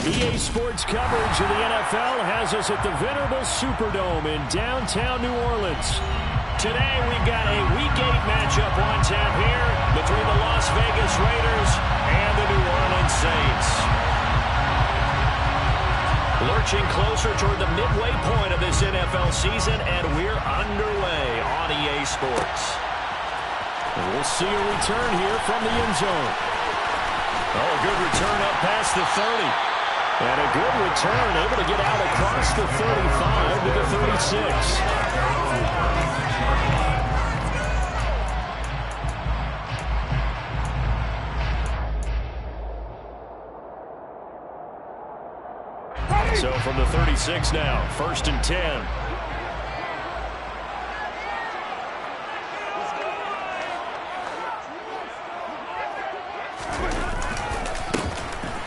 EA Sports coverage of the NFL has us at the venerable Superdome in downtown New Orleans. Today we've got a Week 8 matchup on tap here between the Las Vegas Raiders and the New Orleans Saints. Lurching closer toward the midway point of this NFL season, and we're underway on EA Sports. And we'll see a return here from the end zone. Oh, a good return up past the 30. And a good return, able to get out across the 35 to the 36. So from the 36 now, 1st and 10.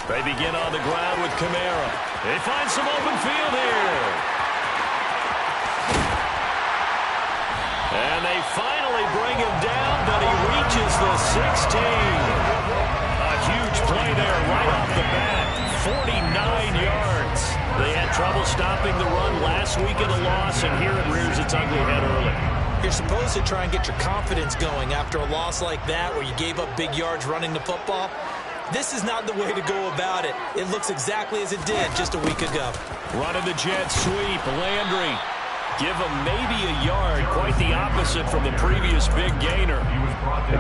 They begin on the ground with Kamara. They find some open field here. And they finally bring him down, but he reaches the 16. A huge play there right off the bat. 49 yards. They had trouble stopping the run last week in a loss, and here it rears its ugly head early. You're supposed to try and get your confidence going after a loss like that where you gave up big yards running the football. This is not the way to go about it. It looks exactly as it did just a week ago. Running the jet sweep. Landry. Give him maybe a yard. Quite the opposite from the previous big gainer.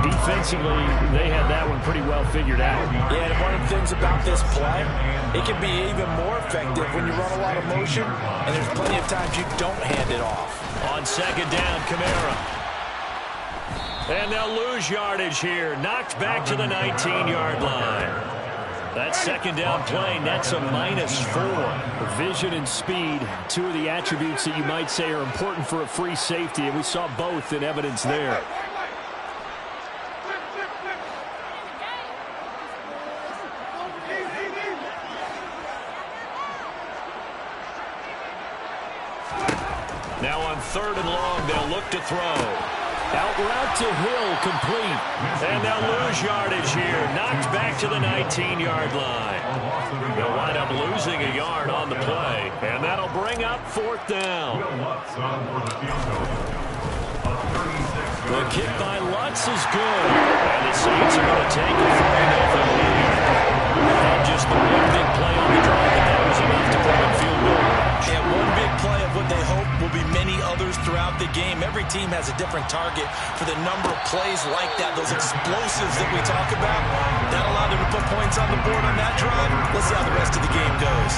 Defensively, they had that one pretty well figured out. Yeah, and one of the things about this play, it can be even more effective when you run a lot of motion, and there's plenty of times you don't hand it off. On 2nd down, Kamara. And they'll lose yardage here. Knocked back to the 19-yard line. That 2nd down play nets a -4. Vision and speed, two of the attributes that you might say are important for a free safety, and we saw both in evidence there. Now on 3rd and long, they'll look to throw. Out route to Hill, complete. And they'll lose yardage here. Knocked back to the 19-yard line. They'll wind up losing a yard on the play. And that'll bring up 4th down. The kick by Lutz is good. And the Saints are going to take a 3-0 lead. And just the one big play on the drive, and that was enough to put in field goal range. And one big play of what they hope will be many others throughout the game. Every team has a different target for the number of plays like that, those explosives that we talk about. That allowed them to put points on the board on that drive. Let's see how the rest of the game goes.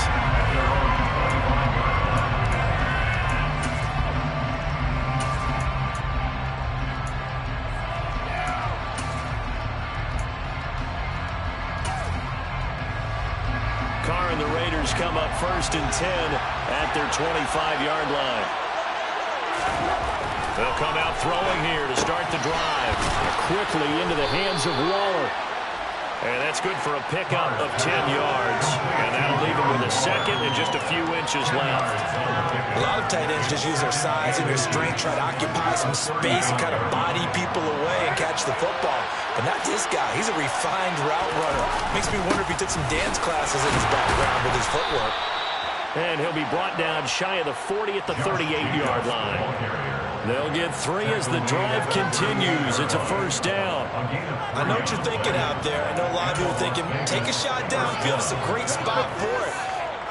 Carr and the Raiders come up 1st and 10 at their 25-yard line. They'll come out throwing here to start the drive. Quickly into the hands of Waller. And that's good for a pickup of 10 yards. And that'll leave him with a 2nd and just a few inches left. A lot of tight ends just use their size and their strength, try to occupy some space and kind of body people away and catch the football. But not this guy. He's a refined route runner. Makes me wonder if he took some dance classes in his background with his footwork. And he'll be brought down shy of the 40 at the 38-yard line. They'll get 3 as the drive continues. It's a 1st down. I know what you're thinking out there. I know a lot of you are thinking, take a shot downfield. It's a great spot for it.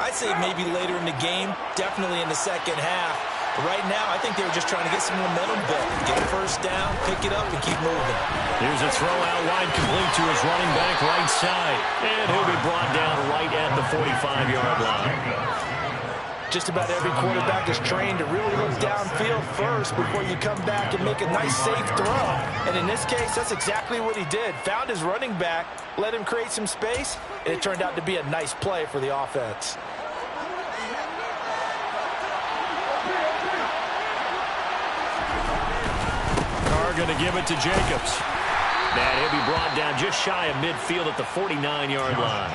I'd say maybe later in the game, definitely in the 2nd half. But right now, I think they were just trying to get some momentum built. Get a 1st down, pick it up, and keep moving. Here's a throw out wide, complete to his running back right side. And he'll be brought down right at the 45-yard line. Just about every quarterback is trained to really look downfield first before you come back and make a nice, safe throw. And in this case, that's exactly what he did. Found his running back, let him create some space, and it turned out to be a nice play for the offense. Carr going to give it to Jacobs. And he'll be brought down just shy of midfield at the 49-yard line.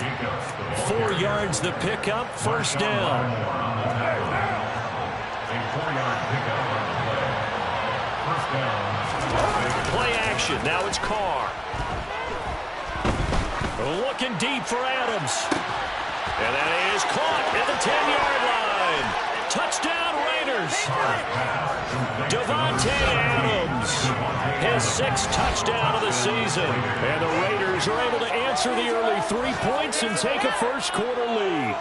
4 yards the pickup, 1st down. Play action. Now it's Carr. Looking deep for Adams. And that is caught at the 10-yard line. Touchdown, Raiders. Davante Adams, his 6th touchdown of the season. And the Raiders are able to answer the early 3 points and take a first-quarter lead.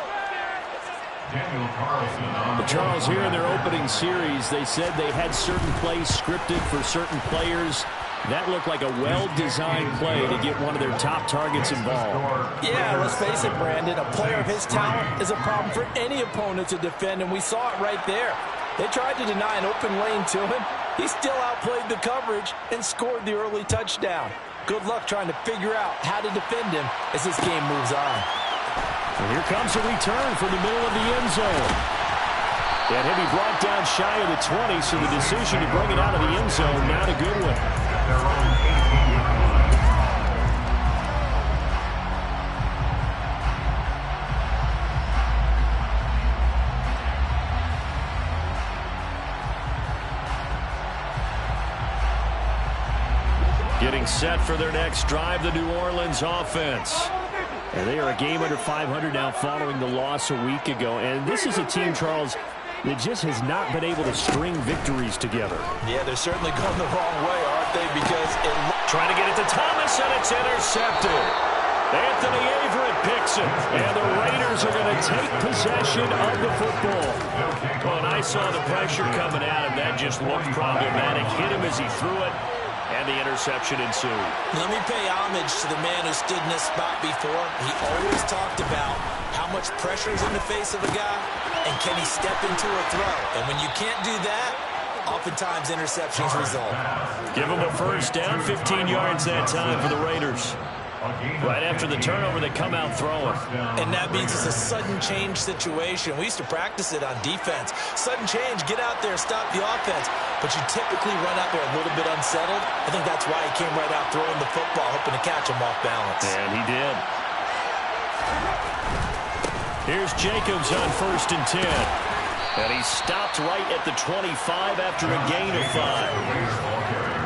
But Charles, here in their opening series, they said they had certain plays scripted for certain players. That looked like a well-designed play to get one of their top targets involved. Yeah, let's face it, Brandon. A player of his talent is a problem for any opponent to defend, and we saw it right there. They tried to deny an open lane to him. He still outplayed the coverage and scored the early touchdown. Good luck trying to figure out how to defend him as this game moves on. And here comes a return from the middle of the end zone. And he'll be brought down shy of the 20, so the decision to bring it out of the end zone, not a good one. Getting set for their next drive, the New Orleans offense. And they are a game under 500 now following the loss a week ago. And this is a team, Charles, that just has not been able to string victories together. Yeah, they're certainly going the wrong way, aren't they? Because trying to get it to Thomas, and it's intercepted. Anthony Averett picks it, and the Raiders are going to take possession of the football. Well, and I saw the pressure coming at him. That just looked problematic. Hit him as he threw it, and the interception ensued. Let me pay homage to the man who stood in this spot before. He always talked about how much pressure is in the face of a guy, and can he step into a throw. And when you can't do that, oftentimes interceptions result. Give him a first down, 15 yards that time for the Raiders. Right after the turnover, they come out throwing. And that means it's a sudden change situation. We used to practice it on defense. Sudden change, get out there, stop the offense. But you typically run out there a little bit unsettled. I think that's why he came right out throwing the football, hoping to catch him off balance. And he did. Here's Jacobs on 1st and 10. And he stopped right at the 25 after a gain of 5.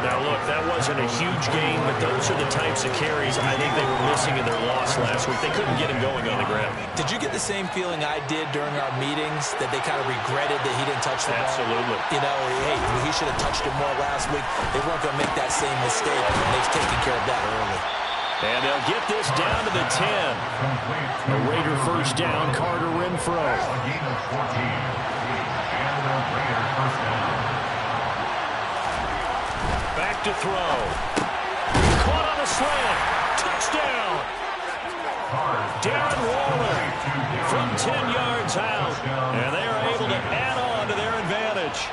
Now, look, that wasn't a huge gain, but those are the types of carries I think they were missing in their loss last week. They couldn't get him going on the ground. Did you get the same feeling I did during our meetings, that they kind of regretted that he didn't touch the ball? Absolutely. You know, hey, he should have touched it more last week. They weren't going to make that same mistake, and they've taken care of that early. And they'll get this down to the 10. A Raider first down, Carter Renfro. Back to throw. Caught on a slant. Touchdown. Darren Waller from 10 yards out. And they are able to add on to their advantage.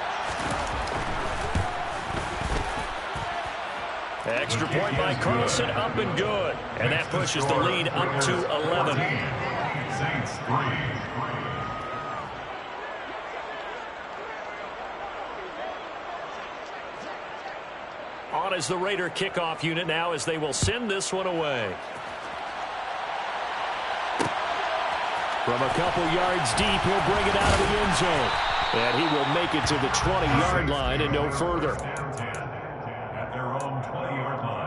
Extra point by Carlson, up and good. And that pushes the lead up to 11. Saints 3. On as the Raider kickoff unit now, as they will send this one away. From a couple yards deep, he'll bring it out of the end zone. And he will make it to the 20-yard line and no further. At their own 20-yard line.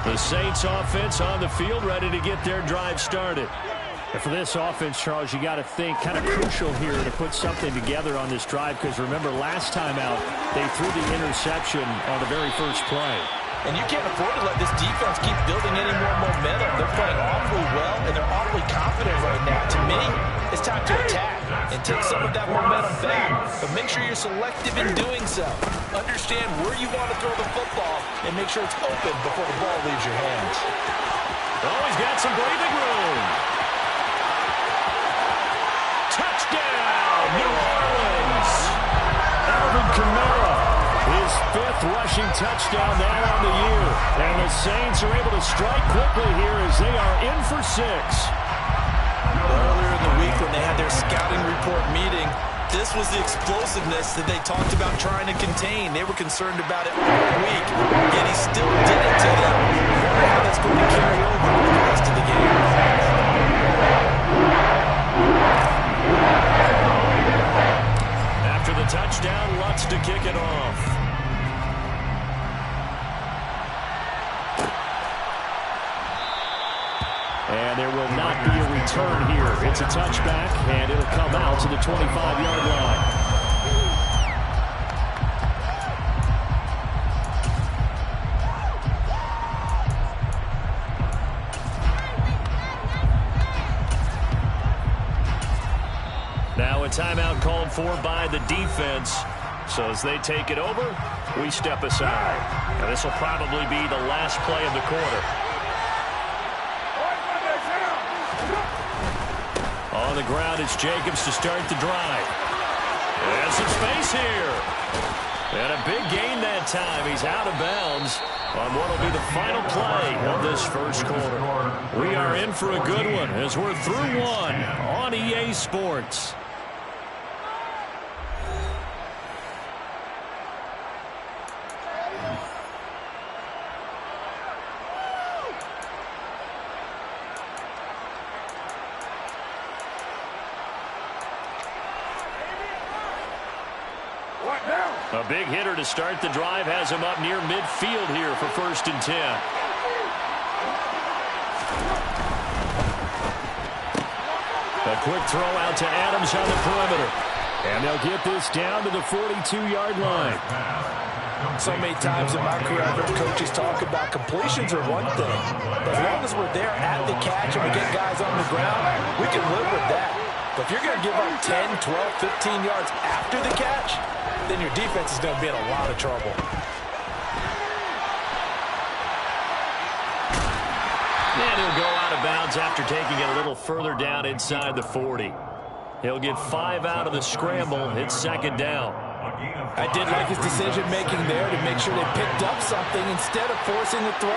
The Saints offense on the field, ready to get their drive started. And for this offense, Charles, you got to think kind of crucial here to put something together on this drive, because remember, last time out, they threw the interception on the very first play. And you can't afford to let this defense keep building any more momentum. They're playing awfully well, and they're awfully confident right now. To me, it's time to attack and take some of that momentum back. But make sure you're selective in doing so. Understand where you want to throw the football and make sure it's open before the ball leaves your hands. Oh, he's got some breathing room. Touchdown, New Orleans. Alvin Kamara, his 5th rushing touchdown now on the year. And the Saints are able to strike quickly here as they are in for 6. Earlier in the week when they had their scouting report meeting, This was the explosiveness that they talked about trying to contain. They were concerned about it all week, yet he still did it to them. I wonder how that's going to carry over to the rest of the game. After the touchdown, Lutz to kick it off. And there will not be a return here. It's a touchback, and it'll come out to the 25-yard line. Now a timeout called for by the defense. So as they take it over, we step aside. And this will probably be the last play of the quarter. On the ground, it's Jacobs to start the drive. There's some space here. And a big gain that time. He's out of bounds on what will be the final play of this first quarter. We are in for a good one as we're through one on EA Sports. A big hitter to start the drive has him up near midfield here for 1st and 10. A quick throw out to Adams on the perimeter. And they'll get this down to the 42-yard line. So many times in my career, I've heard coaches talk about completions are one thing. But as long as we're there at the catch and we get guys on the ground, we can live with that. But if you're going to give up 10, 12, 15 yards after the catch, then your defense is going to be in a lot of trouble. And he'll go out of bounds after taking it a little further down inside the 40. He'll get 5 out of the scramble. It's 2nd down. I did like his decision-making there to make sure they picked up something instead of forcing the throw.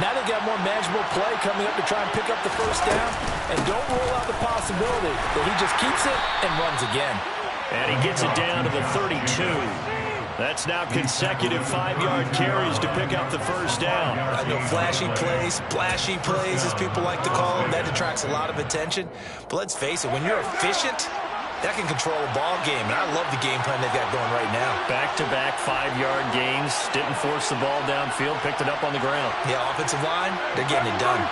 Now they got more manageable play coming up to try and pick up the 1st down. And don't rule out the possibility that he just keeps it and runs again. And he gets it down to the 32. That's now consecutive 5-yard carries to pick up the 1st down. I know flashy plays, splashy plays, as people like to call them, that attracts a lot of attention. But let's face it, when you're efficient, that can control a ball game. And I love the game plan they've got going right now. Back-to-back 5-yard gains. Didn't force the ball downfield. Picked it up on the ground. Yeah, offensive line, they're getting it done.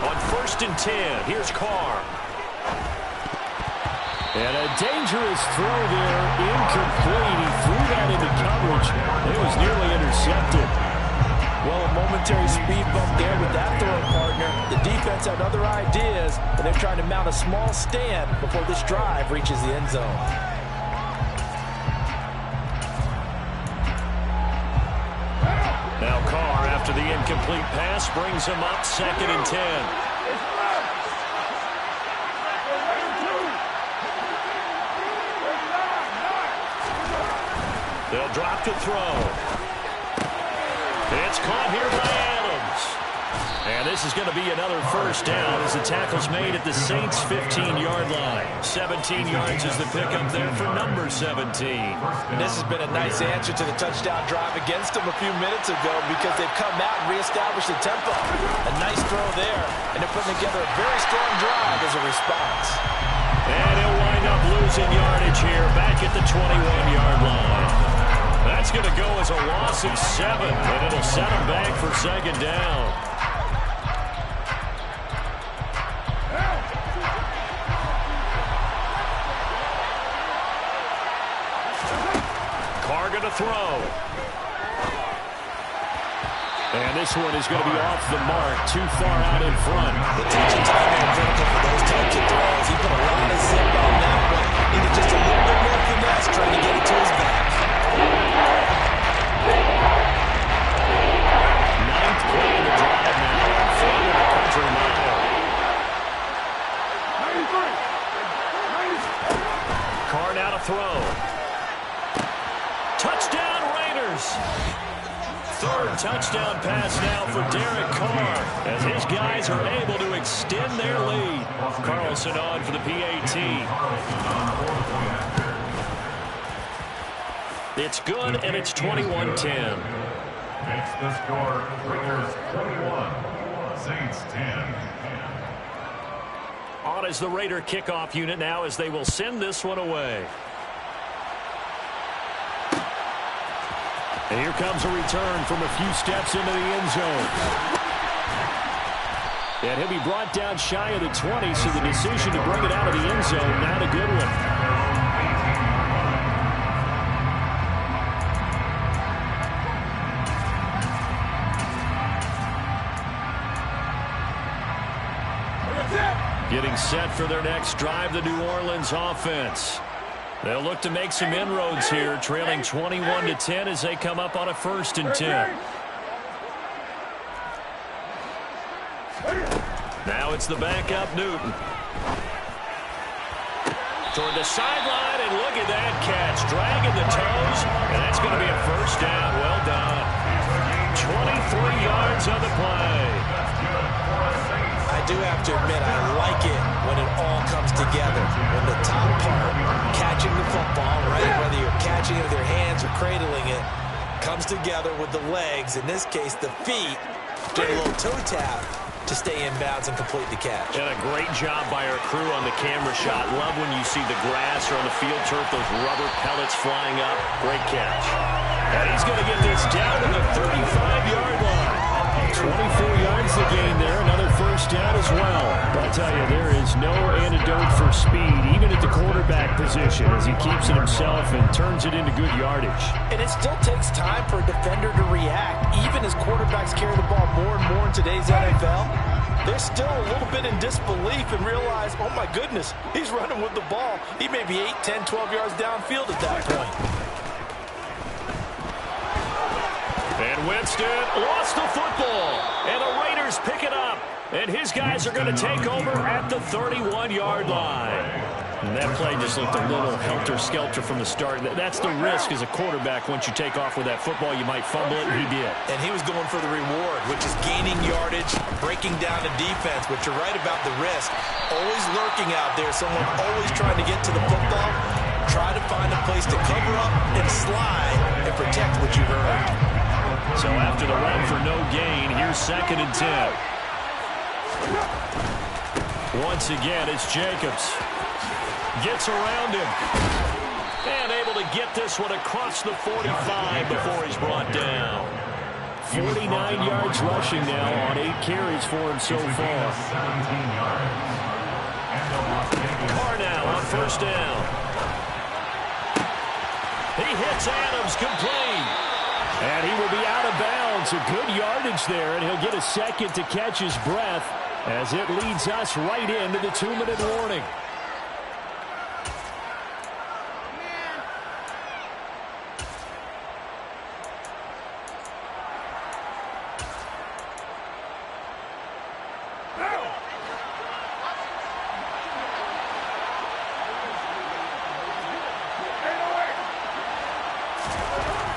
On 1st and 10, here's Carr. And a dangerous throw there, incomplete. He threw that into coverage. It was nearly intercepted. Well, a momentary speed bump there with that throw, partner. The defense had other ideas, and they're trying to mount a small stand before this drive reaches the end zone. Now Carr, after the incomplete pass, brings him up 2nd and 10. They'll drop to throw. It's caught here by Adams. And this is going to be another 1st down as the tackle's made at the Saints' 15-yard line. 17 yards is the pickup there for number 17. And this has been a nice answer to the touchdown drive against them a few minutes ago because they've come out and reestablished the tempo. A nice throw there, and they're putting together a very strong drive as a response. And he'll wind up losing yardage here back at the 21-yard line. That's going to go as a loss of 7, and it'll set him back for 2nd down. Carr going to throw. And this one is going to be off the mark, too far out in front. The teaching time is critical for those types of throws. He put a lot of zip on that one. Needed just a little bit more finesse trying to get it to his back. 9th play of the drive now in front of the country mile. Carr now to throw. Touchdown Raiders. third touchdown pass now for Derek Carr as his guys are able to extend their lead. Carlson on for the PAT. It's good, and it's 21-10. Makes the score Raiders 21, Saints 10. On is the Raider kickoff unit now as they will send this one away. And here comes a return from a few steps into the end zone. And he'll be brought down shy of the 20, so the decision to bring it out of the end zone, not a good one. Getting set for their next drive, the New Orleans offense. They'll look to make some inroads here, trailing 21-10 as they come up on a 1st and 10. Now it's the backup Newton. Toward the sideline, and look at that catch. Dragging the toes, and that's going to be a 1st down. Well done. 23 yards on the play. I do have to admit, I like it when it all comes together. When the top part, catching the football, right, whether you're catching it with your hands or cradling it, comes together with the legs, in this case the feet, doing a little toe tap to stay in bounds and complete the catch. And a great job by our crew on the camera shot. Love when you see the grass or on the field turf, those rubber pellets flying up. Great catch. And he's going to get this down to the 35-yard line. 24 yards to gain there, another 1st down as well. But I'll tell you, there is no antidote for speed, even at the quarterback position, as he keeps it himself and turns it into good yardage. And it still takes time for a defender to react, even as quarterbacks carry the ball more and more in today's NFL. They're still a little bit in disbelief and realize, oh my goodness, he's running with the ball. He may be 8, 10, 12 yards downfield at that point. And Winston lost the football, and the Raiders pick it up. And his guys are going to take over at the 31-yard line. And that play just looked a little helter-skelter from the start. That's the risk as a quarterback. Once you take off with that football, you might fumble it, and he did. And he was going for the reward, which is gaining yardage, breaking down the defense. But you're right about the risk. Always lurking out there, someone always trying to get to the football. Try to find a place to cover up and slide and protect what you've earned. So after the run for no gain, here's 2nd and 10. Once again, it's Jacobs. Gets around him. And able to get this one across the 45 before he's brought down. 49 yards rushing now on 8 carries for him so far. Carr now on 1st down. He hits Adams complete. And he will be out of bounds. A good yardage there, and he'll get a second to catch his breath as it leads us right into the 2-minute warning.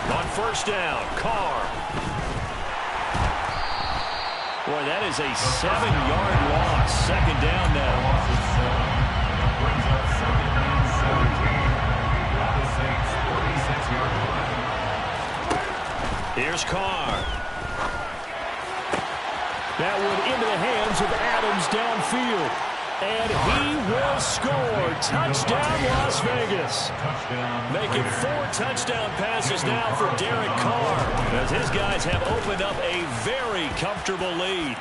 On 1st down, Carr. Boy, that is a 7-yard loss. 2nd down now. Here's Carr. That one into the hands of Adams downfield. And he will score. Touchdown, Las Vegas. Making 4 touchdown passes now for Derek Carr, as his guys have opened up a very comfortable lead.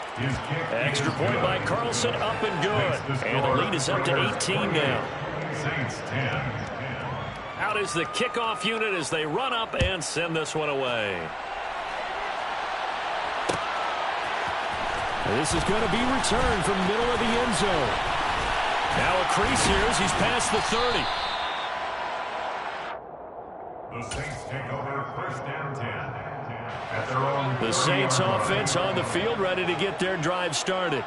Extra point by Carlson, up and good. And the lead is up to 18 now. Saints 10. Out is the kickoff unit as they run up and send this one away. This is going to be returned from middle of the end zone. Now a crease here as he's past the 30. The Saints take over 1st and 10. At their own The Saints offense on the field, ready to get their drive started.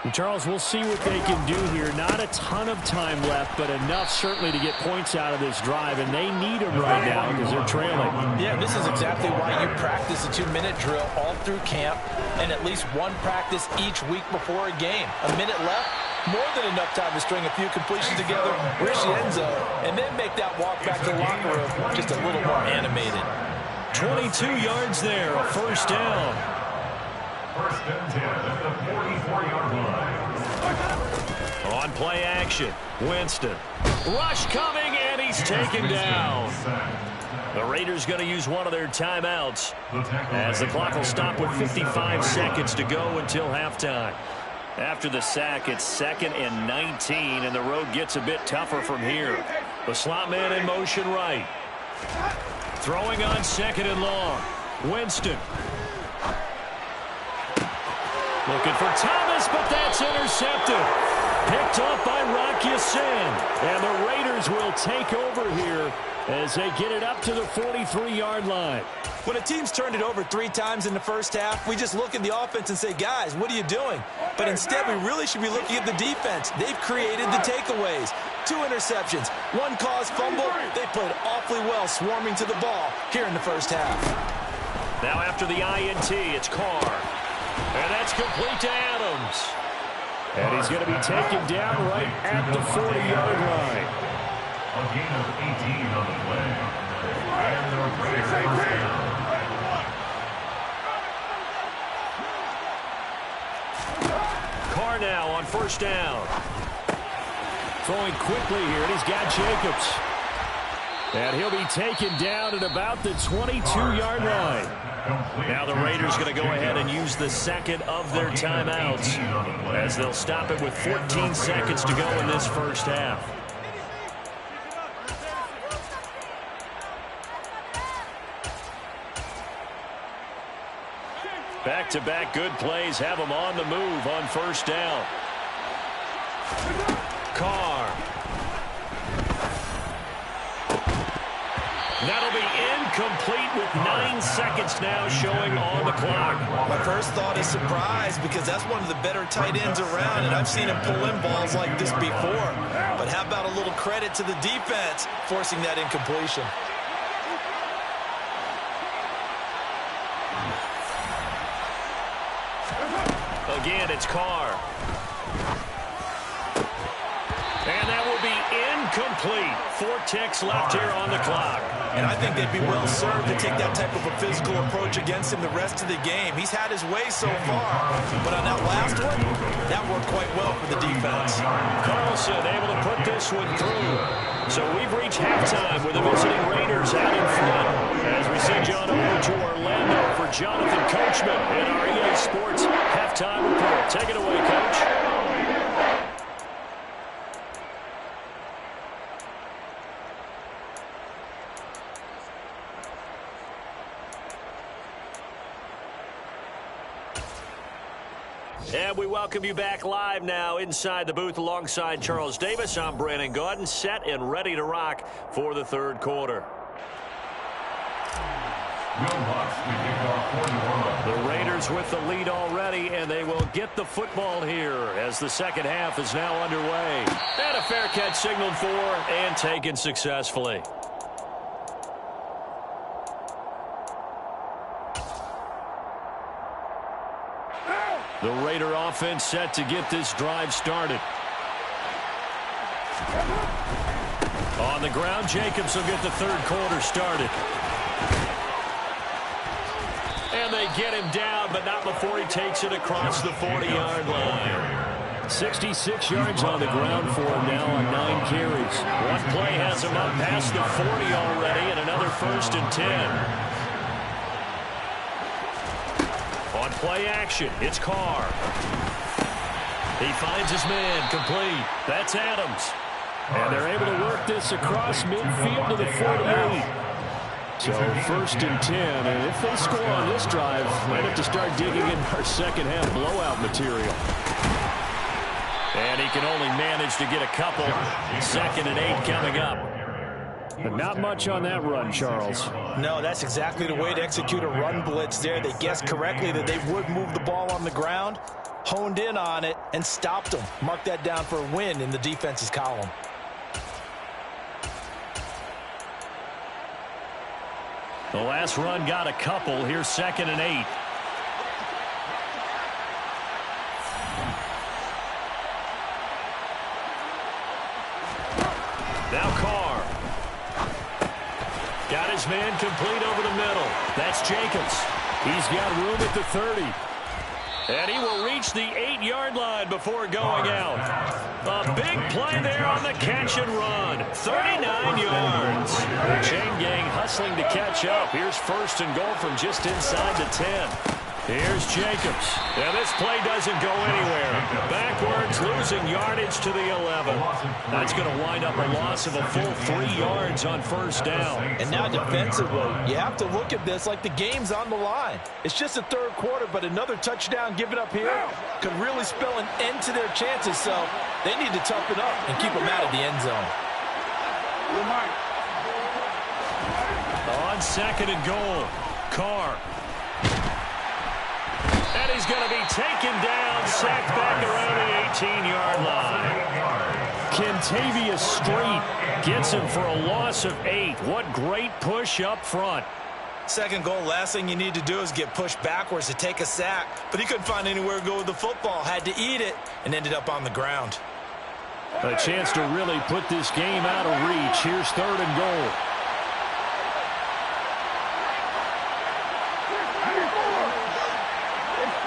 And Charles, we'll see what they can do here. Not a ton of time left, but enough certainly to get points out of this drive, and they need them right now because they're trailing. Yeah, this is exactly why you practice a 2-minute drill all through camp and at least one practice each week before a game. A minute left, more than enough time to string a few completions together, reach the end zone, and then make that walk back to the locker room just a little more animated. 22 yards there, a first down. First and 10 at the 44-yard line. On play action, Winston. Rush coming, and he's taken down. The Raiders going to use one of their timeouts as the clock will stop with 55 seconds to go until halftime. After the sack, it's 2nd and 19, and the road gets a bit tougher from here. The slot man in motion right. Throwing on 2nd and long. Winston. Looking for Thomas, but that's intercepted. Picked up by Rock Ya-Sin. And the Raiders will take over here as they get it up to the 43-yard line. When a team's turned it over 3 times in the first half, we just look at the offense and say, guys, what are you doing? But instead, we really should be looking at the defense. They've created the takeaways. 2 interceptions, 1 caused fumble. They played awfully well swarming to the ball here in the first half. Now after the INT, it's Carr. And that's complete to Adams. And he's going to be taken down right at the 40-yard line. A gain of 18 on the play. And the Raiders down. Carr now on first down. Throwing quickly here, and he's got Jacobs. And he'll be taken down at about the 22-yard line. Now the Raiders going to go ahead and use the second of their timeouts as they'll stop it with 14 seconds to go in this first half. Back-to-back good plays have them on the move on first down. Carr. That'll be incomplete with 9 seconds now showing on the clock. My first thought is surprise because that's one of the better tight ends around, and I've seen him pull in balls like this before. But how about a little credit to the defense forcing that incompletion? Again, it's Carr. And that will be incomplete. 4 ticks left here on the clock. And I think they'd be well served to take that type of a physical approach against him the rest of the game. He's had his way so far, but on that last one, that worked quite well for the defense. Carlson able to put this one through. So we've reached halftime with the visiting Raiders out in front as we send you on over to Orlando for Jonathan Coachman in our EA Sports Halftime Report. Take it away, Coach. And we welcome you back live now inside the booth alongside Charles Davis. I'm Brandon Gaudin, set and ready to rock for the third quarter. The Raiders with the lead already, and they will get the football here as the second half is now underway. And a fair catch signaled for and taken successfully. The Raider offense set to get this drive started. On the ground, Jacobs will get the third quarter started. And they get him down, but not before he takes it across the 40-yard line. 66 yards on the ground for him now on 9 carries. One play has him up past the 40 already, and another 1st and 10. On play action, it's Carr. He finds his man, complete. That's Adams. And they're able to work this across midfield to the 48. So 1st and 10, and if they score on this drive, might have to start digging in our second half blowout material. And he can only manage to get a couple. 2nd and 8 coming up. But not much on that run, Charles. No, that's exactly the way to execute a run blitz there. They guessed correctly that they would move the ball on the ground. honed in on it and stopped them. Mark that down for a win in the defense's column. The last run got a couple. Here's 2nd and 8. Now Carr. Got his man complete over the middle. That's Jacobs. He's got room at the 30. And he will reach the 8-yard line before going out. A big play there on the catch and run. 39 yards. The chain gang hustling to catch up. Here's 1st and goal from just inside the 10. Here's Jacobs. And this play doesn't go anywhere. Backwards, losing yardage to the 11. That's going to wind up a loss of a full 3 yards on 1st down. And now defensively, you have to look at this like the game's on the line. It's just the 3rd quarter, but another touchdown given up here could really spell an end to their chances. So they need to toughen up and keep them out of the end zone. On 2nd and goal, Carr. And he's going to be taken down, sacked back around the 18-yard line. Kentavious Street gets him for a loss of 8. What great push up front. 2nd goal, last thing you need to do is get pushed backwards to take a sack. But he couldn't find anywhere to go with the football. Had to eat it and ended up on the ground. A chance to really put this game out of reach. Here's 3rd and goal.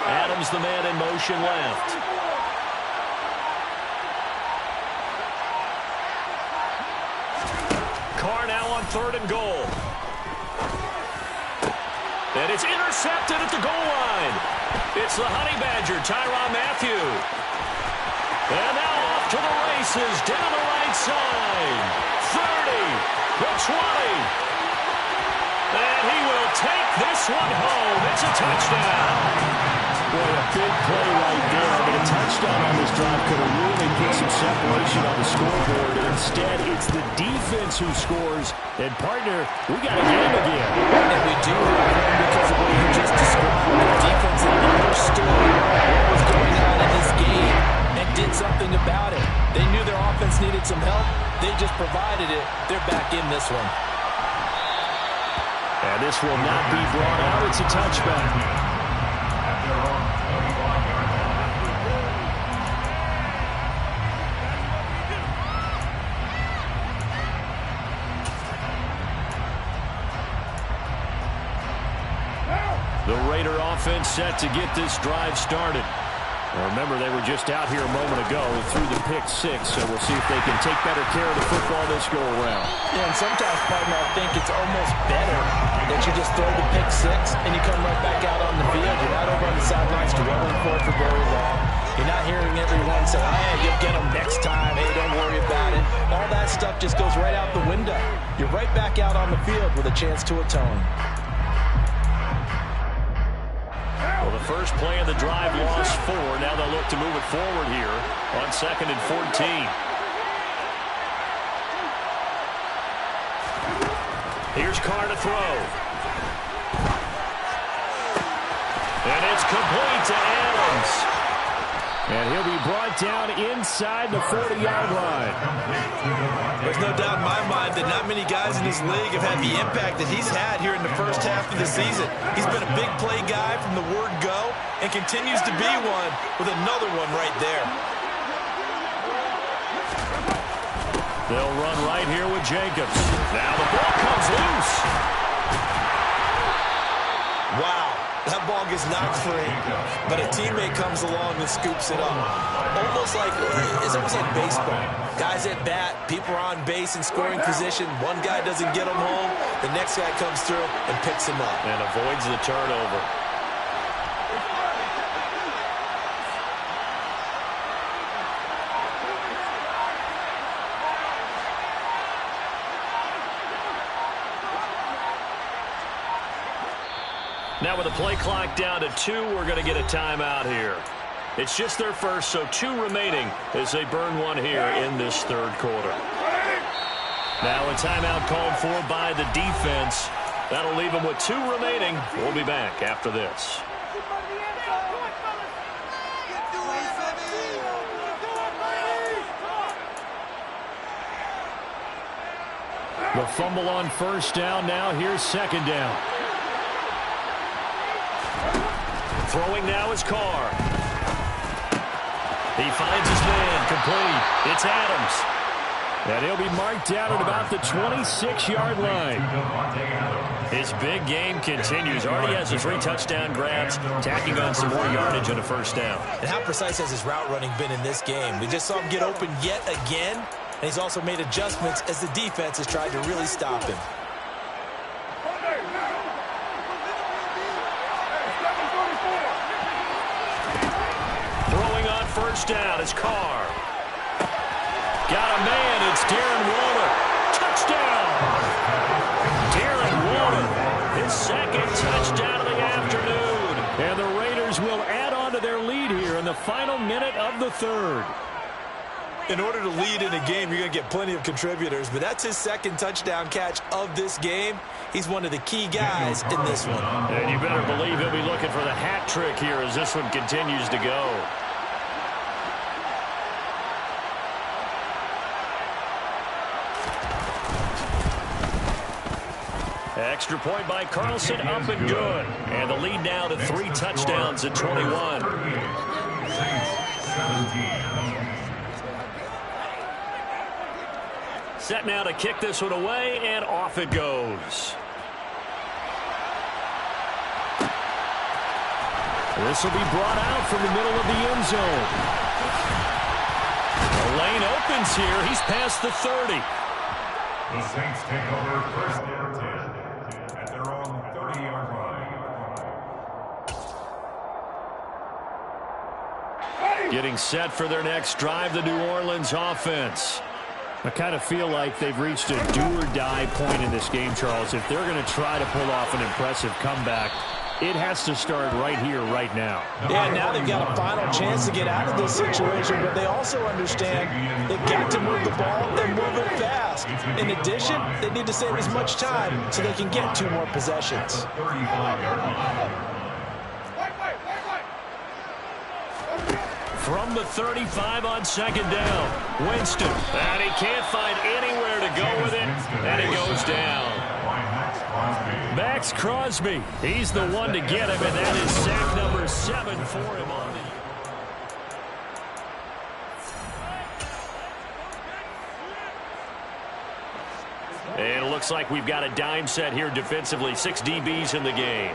Adams, the man in motion left. Carr now on 3rd and goal. And it's intercepted at the goal line. It's the Honey Badger, Tyrann Mathieu. And now off to the races, down the right side. 30, the 20. And he will take this one home. It's a touchdown. Boy, a big play right there. But a touchdown on this drive could have really put some separation on the scoreboard. And instead, it's the defense who scores. And, partner, we got a game again. And we do because of what you just described. The defense understood what was going on in this game and did something about it. They knew their offense needed some help. They just provided it. They're back in this one. And this will not be brought out. It's a touchback. The Raider offense set to get this drive started. Well, remember, they were just out here a moment ago and threw the pick 6, so we'll see if they can take better care of the football this go-around. Yeah, and sometimes, partner, I think it's almost better that you just throw the pick 6 and you come right back out on the field. You're not over on the sidelines dwelling for it for very long. You're not hearing everyone say, hey, you'll get them next time. Hey, don't worry about it. All that stuff just goes right out the window. You're right back out on the field with a chance to atone. Well, the first play of the drive lost 4. Now they'll look to move it forward here on 2nd and 14. Here's Carr to throw. And it's complete to Adams. And he'll be brought down inside the 40-yard line. There's no doubt in my mind that not many guys in this league have had the impact that he's had here in the first half of the season. He's been a big play guy from the word go and continues to be one with another one right there. They'll run right here with Jacobs. Now the ball comes loose. Wow. That ball gets knocked free, but a teammate comes along and scoops it up. It's almost like baseball. Guys at bat, people are on base in scoring position. One guy doesn't get him home. The next guy comes through and picks him up. And avoids the turnover. Now with the play clock down to 2, we're going to get a timeout here. It's just their first, so 2 remaining as they burn one here in this 3rd quarter. Now a timeout called for by the defense. That'll leave them with 2 remaining. We'll be back after this. The fumble on first down. Now here's second down. Throwing now is Carr. He finds his man. Complete. It's Adams. And he'll be marked down at about the 26-yard line. His big game continues. Already has his 3 touchdown grabs, tacking on some more yardage and a first down. And how precise has his route running been in this game? We just saw him get open yet again, and he's also made adjustments as the defense has tried to really stop him. Throwing on first down is Carr. Got a man. It's Darren Waller. Touchdown. Darren Waller, his second touchdown of the afternoon. And the Raiders will add on to their lead here in the final minute of the third. In order to lead in a game, you're going to get plenty of contributors, but that's his second touchdown catch of this game. He's one of the key guys in this one. And you better believe he'll be looking for the hat trick here as this one continues to go. Extra point by Carlson, up and good. And the lead now to 3 touchdowns at 21. Set now to kick this one away, and off it goes. This will be brought out from the middle of the end zone. The lane opens here. He's past the 30. The Saints take over first and 10 at their own 30-yard line. Getting set for their next drive, the New Orleans offense. I kind of feel like they've reached a do-or-die point in this game, Charles. If they're going to try to pull off an impressive comeback, it has to start right here, right now. Yeah, now they've got a final chance to get out of this situation, but they also understand they've got to move the ball and move it fast. In addition, they need to save as much time so they can get 2 more possessions. 35-yard line. From the 35 on second down, Winston. And he can't find anywhere to go with it, and it goes down. Max Crosby, he's the one to get him, and that is sack number 7 for him on the. And it looks like we've got a dime set here defensively. 6 DBs in the game.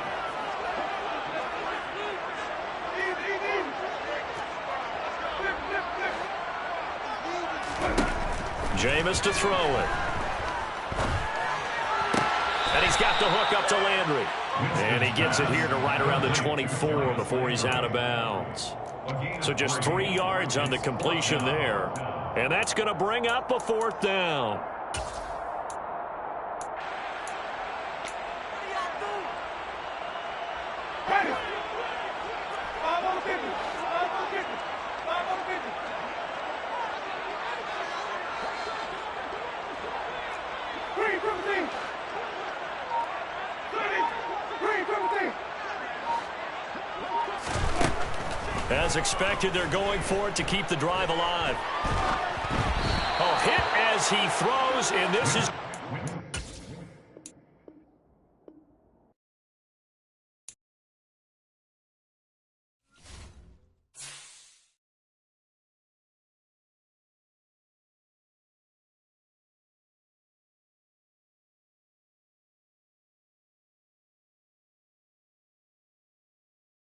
Jameis to throw it. And he's got the hook up to Landry. And he gets it here to right around the 24 before he's out of bounds. So just 3 yards on the completion there. And that's going to bring up a 4th down. As expected, they're going for it to keep the drive alive. Oh, hit as he throws, and this is...